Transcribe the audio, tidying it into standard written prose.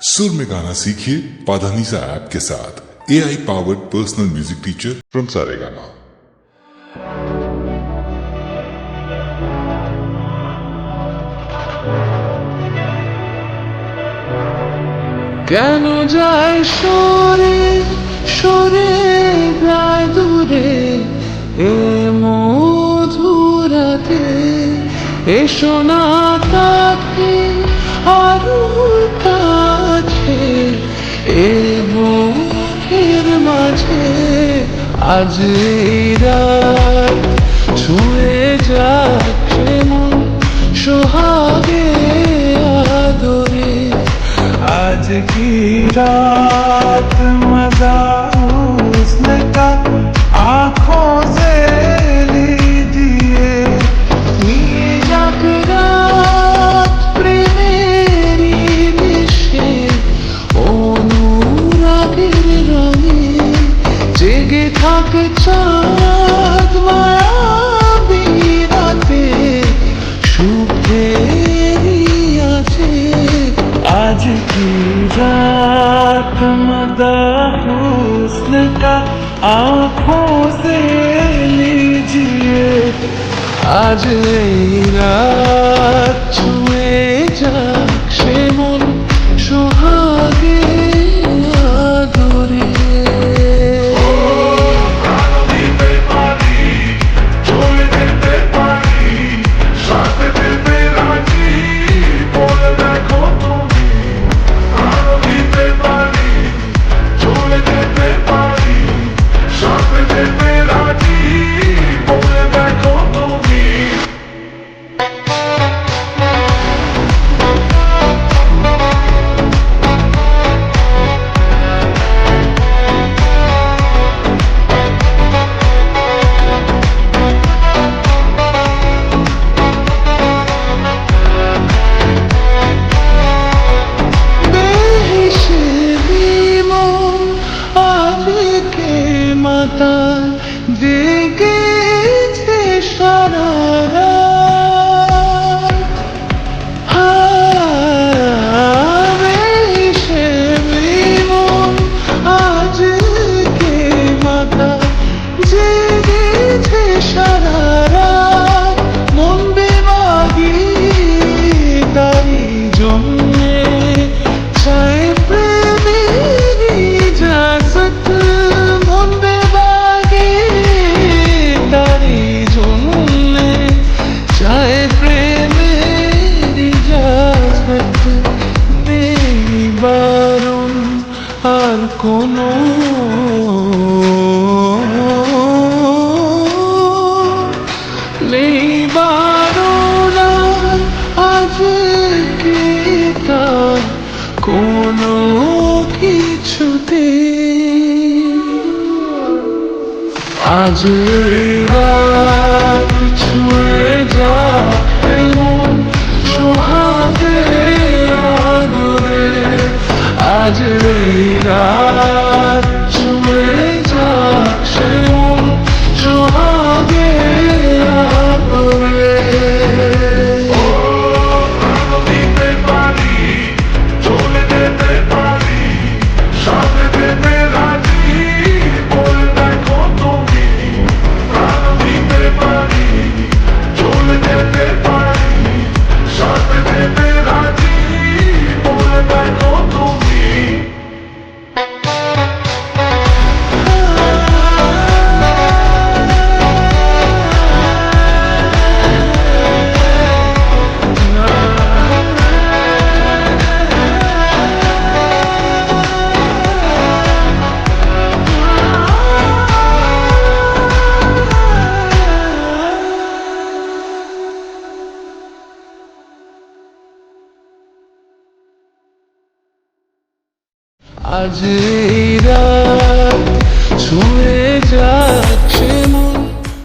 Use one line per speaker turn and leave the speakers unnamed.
सुर में गाना सीखिए पाधानीसा ऐप के साथ AI powered personal music teacher from Saregama.
কেন যায় সরে সরে যায় দূরে এ মধুরাতে এসো না তাকে আরো কাছে এ বুকের মাঝে আজ এই রাত ছুঁয়ে যাচ্ছে মন সোহাগে আদরে आज की रात मजा हुस्न का आँखों से लीजिए जागरात प्रेमेरी मिशे অনুরাগের রঙে জেগে থাকে চাঁদ মায়াবী রাতে সুখেরই আছে आज की रात मदा हुस्न का आँखों से लीजिए आज এই রাত ছুঁয়ে যাক সে মন সোহাগে আদরে জেগেছে সারা রাত ভেসে মন আজকে মাথা জেগেছে সারা রাত মন বেমাগি তাই জন্যে চায় প্রেমেরই জাসত আর কোনো নেই বারণ আজকে তার কোনো কিছুতে আজ রাত ছুঁয়ে যায় মন সোহাগে আদরে আজ রাত ছুঁয়ে যাক সে মন সোহাগে আদরে চলে যেতে পারি সাথে যেতে রাজি বলে দেখো তুমি প্রাণ দিতে পারি চলে যেতে পারি সাথে যেতে রাজি বলে দেখো তুমি आज এই রাত